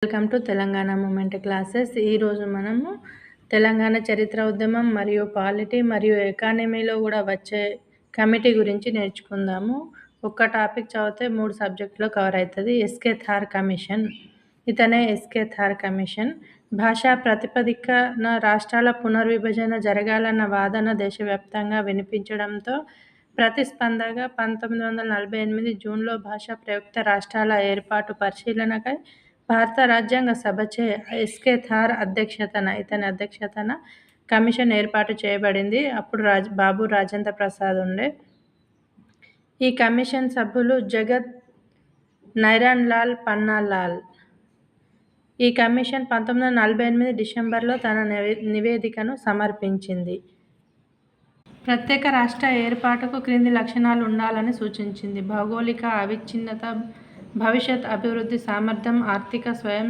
Welcome to Telangana movement classes. ఈరోజు మనము తెలంగాణ చరిత్ర ఉద్యమం మరియు పాలిటీ మరియు ఎకానమీలో కూడా వచ్చే కమిటీ గురించి నేర్చుకుందాము. ఒక్క టాపిక్ చదివితే 3 సబ్జెక్టులో కవర్ అవుతుంది. S K Dhar commission. ఇతనే ఎస్కే థార్ కమిషన్. భాషా ప్రాతిపదికన రాష్ట్రాల పునర్విభజన జరగాలన్న వాదన దేశవ్యాప్తంగా వినిపించడంతో ప్రతిస్పందనగా 1948 జూన్లో భాషా ప్రయుక్త రాష్ట్రాల ఏర్పాటు పరిశీలనకై భారత రాజ్యాంగ సభచే ఎస్కే థార్ ఇతని అధ్యక్షతన కమిషన్ ఏర్పాటు చేయబడింది. అప్పుడు బాబు రాజేంద్ర ప్రసాద్ ఉండే. ఈ కమిషన్ సభ్యులు జగత్ నారాయణ్ లాల్ పన్నాలాల్. ఈ కమిషన్ 1948 డిసెంబర్లో తన నివేదికను సమర్పించింది. ప్రత్యేక రాష్ట్ర ఏర్పాటుకు క్రింది లక్షణాలు ఉండాలని సూచించింది: భౌగోళిక అవిచ్ఛిన్నత, భవిష్యత్ అభివృద్ధి సామర్థ్యం, ఆర్థిక స్వయం